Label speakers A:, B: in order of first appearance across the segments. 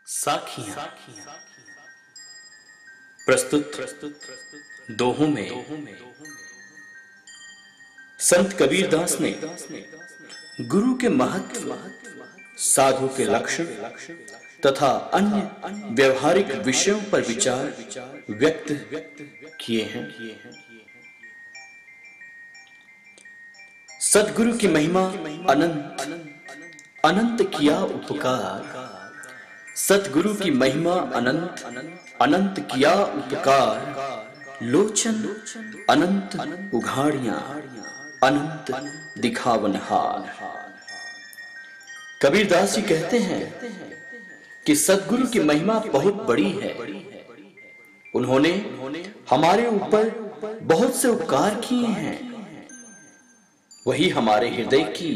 A: साखियां प्रस्तुत दोहों में संत कबीरदास ने गुरु के महत्व, साधु के लक्षण तथा अन्य व्यवहारिक विषयों पर विचार व्यक्त किए हैं। सद्गुरु की महिमा अनंत अनंत किया उपकार। सतगुरु की महिमा अनंत अनंत किया उपकार। लोचन अनंत उघाड़ियां अनंत दिखावनहार। कबीरदास जी कहते हैं कि सतगुरु की महिमा बहुत बड़ी है। उन्होंने हमारे ऊपर बहुत से उपकार किए हैं। वही हमारे हृदय की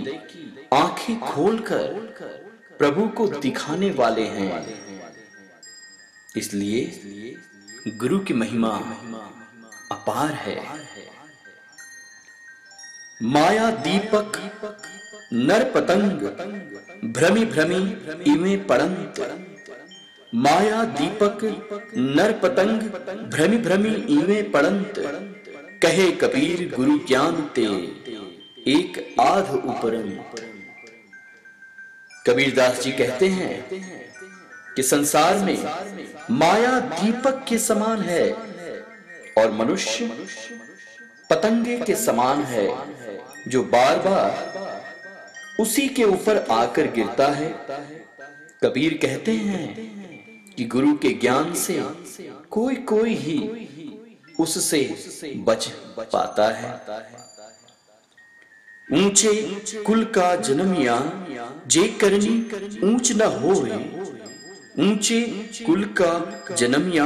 A: आंखें खोलकर प्रभु को दिखाने वाले हैं। इसलिए गुरु की महिमा अपार है। माया दीपक नर पतंग भ्रमी भ्रमी इवें पड़ंत। माया दीपक नर पतंग भ्रमी भ्रमी इवें पड़ंत। कहे कबीर गुरु ज्ञान ते एक आध उपरंत। कबीरदास जी कहते हैं कि संसार में माया दीपक के समान है और मनुष्य पतंगे के समान है, जो बार बार उसी के ऊपर आकर गिरता है। कबीर कहते हैं कि गुरु के ज्ञान से कोई कोई ही उससे बच पाता है। ऊंचे कुल का जन्मिया जे करनी ऊंच न होए। ऊंचे कुल का जन्मिया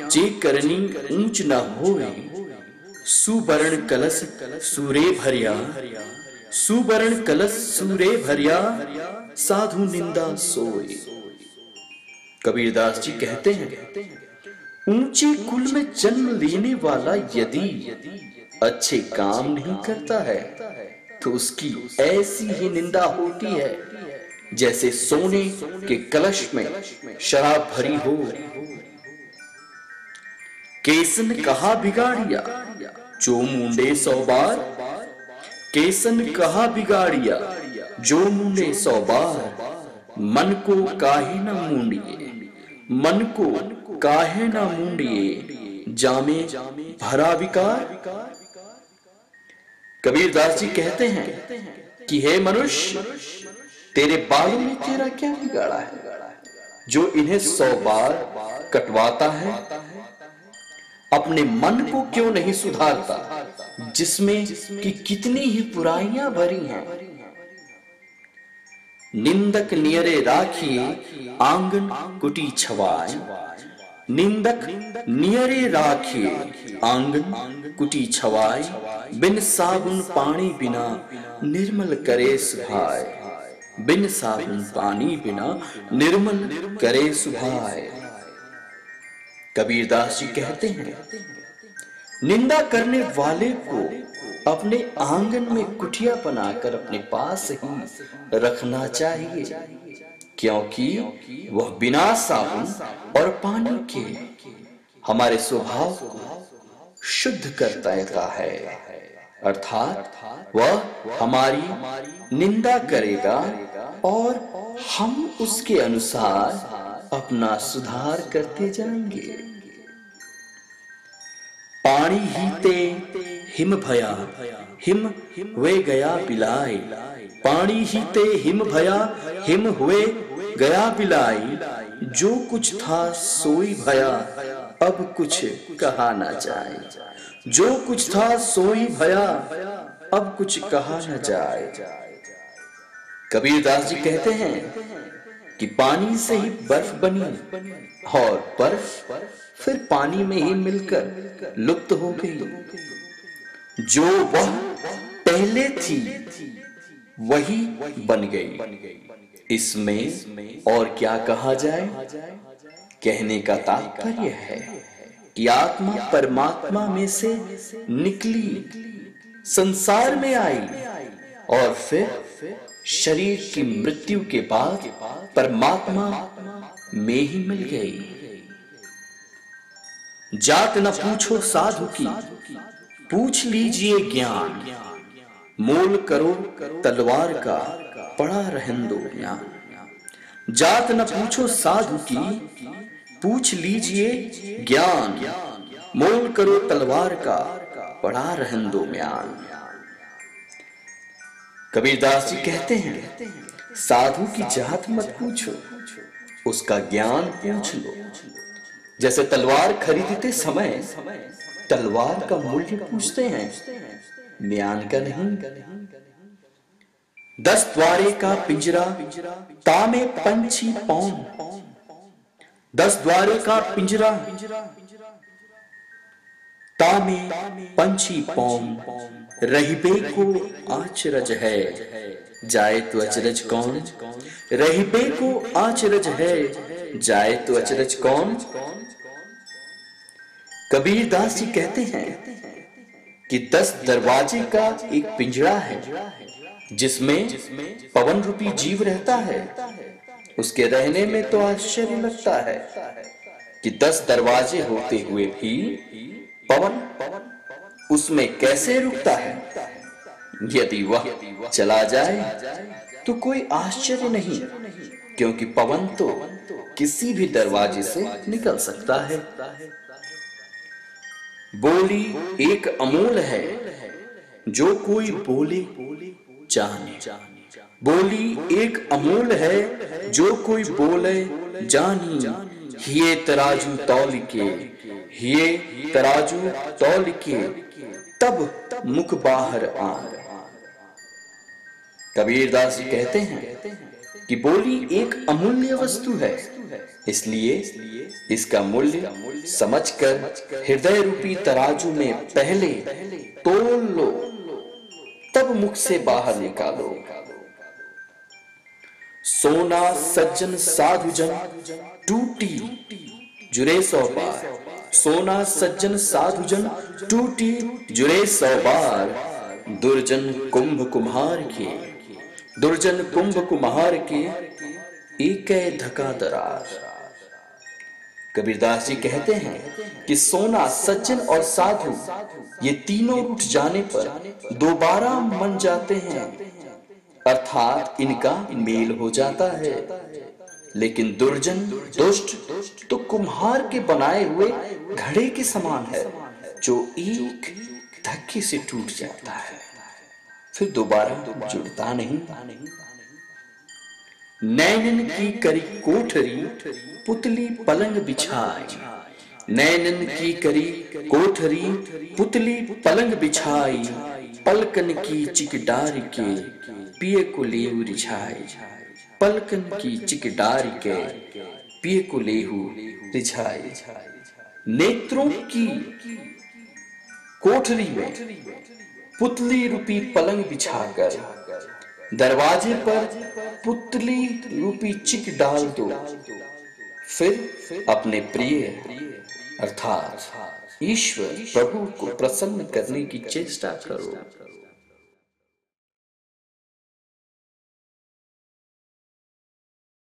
A: जे करनी ऊंच न होए। सुवर्ण कलश सूरे भरिया सुवर्ण कलश सूरे भरिया साधु निंदा सोए। कबीरदास जी कहते हैं ऊंचे कुल में जन्म लेने वाला यदि अच्छे काम नहीं करता है तो उसकी ऐसी ही निंदा होती है जैसे सोने के कलश में शराब भरी हो। केसन कहा बिगाड़िया जो मुंडे 100 बार। केसन कहा बिगाड़िया जो मुंडे 100 बार। मन को काहे न मूंडिए मन को काहे न मूंडिए जामे भरा विकार। कबीरदास जी कहते हैं कि हे मनुष्य, तेरे बालों में तेरा क्या बिगाड़ा है जो इन्हें 100 बार कटवाता है। अपने मन को क्यों नहीं सुधारता जिसमें कि कितनी ही बुराइयां भरी हैं। निंदक नियरे राखिए आंगन कुटी छवाए। निंदक नियरे राखिए आंगन कुटी छवाए। बिन साबुन पानी बिना निर्मल करे सुभाए। बिन साबुन पानी बिना निर्मल करे सुभाए। कबीरदास जी कहते हैं निंदा करने वाले को अपने आंगन में कुटिया बनाकर अपने पास ही रखना चाहिए, क्योंकि वह बिना साबुन और पानी के हमारे स्वभाव को शुद्ध कर देता है। अर्थात वह हमारी निंदा करेगा और हम उसके अनुसार अपना सुधार करते जाएंगे। पानी हीते हिम भया हिम हुए गया बिलाई। पानी हीते हिम भया हिम हुए गया बिलाई। जो कुछ था सोई भया अब कुछ कहा ना जाए। जो कुछ था सोई भया अब कुछ कहा न जाए। कबीरदास जी कहते हैं कि पानी से ही बर्फ बनी और बर्फ फिर पानी में ही मिलकर लुप्त हो गई। जो वह पहले थी वही बन गई। इसमें और क्या कहा जाए। कहने का तात्पर्य है कि आत्मा परमात्मा में से निकली, संसार में आई और फिर शरीर की मृत्यु के बाद परमात्मा में ही मिल गई। जात न पूछो साधु की, पूछ लीजिए ज्ञान, मोल करो तलवार का, पड़ा रहन दो ज्ञान। जात न पूछो साधु की, पूछ लीजिए ज्ञान, मोल करो तलवार का, पड़ा रहन दो म्यान। कबीरदास जी कहते हैं, साधु की जात मत पूछो, उसका ज्ञान पूछ लो। जैसे तलवार खरीदते समय तलवार का मूल्य पूछते हैं, म्यान का नहीं। 10 द्वारे का पिंजरा, तामे पंछी पौन। 10 द्वारे का पिंजरा, तामे पंछी पौन। रहिबे को आचरज है, जाए तो अचरज कौन। रहिबे को आचरज है, जाए तो अचरज कौन। कबीरदास जी कहते हैं कि 10 दरवाजे का एक पिंजरा है, जिसमें पवन रूपी जीव रहता है। उसके रहने में तो आश्चर्य लगता है कि 10 दरवाजे होते हुए भी पवन उसमें कैसे रुकता है। यदि वह चला जाए तो कोई आश्चर्य नहीं, क्योंकि पवन तो किसी भी दरवाजे से निकल सकता है। बोली एक अमूल है, जो कोई बोले जाने। बोली एक अमूल है, जो कोई बोले जानी। हिये तराजू तौल के, हिये तराजू तौल के, तब मुख बाहर आन। कबीरदास जी कहते हैं कि बोली एक अमूल्य वस्तु है, इसलिए इसका मूल्य समझकर हृदय रूपी तराजू में पहले तोल लो, तब मुख से बाहर निकालो। सोना सज्जन साधुजन टूटी जुरे 100 बार। सोना सज्जन साधुजन टूटी जुरे 100 बार। दुर्जन कुंभ कुम्हार के, दुर्जन कुंभ कुम्हार के, एक धका दरार। कबीरदास जी कहते हैं कि सोना, सज्जन और साधु ये तीनों रूठ जाने पर दोबारा मन जाते हैं, अर्थात इनका मेल हो जाता है। लेकिन दुर्जन, दुष्ट तो कुम्हार के बनाए हुए घड़े के समान है, जो एक धक्के से टूट जाता है, फिर दोबारा जुड़ता नहीं। नैनन की करी कोठरी, पुतली पलंग बिछाई। नैनन की करी कोठरी, पुतली पलंग बिछाई। पलकन की चिकडार के, पिए को लेहू रिझाई। पलकन की चिकडार के, पिए को लेहू रिझाई। नेत्रों की कोठरी में पुतली रूपी पलंग बिछाकर दरवाजे पर पुतली रूपी चिक डाल दो, फिर अपने प्रिय अर्थात ईश्वर प्रभु को प्रसन्न करने की चेष्टा करो।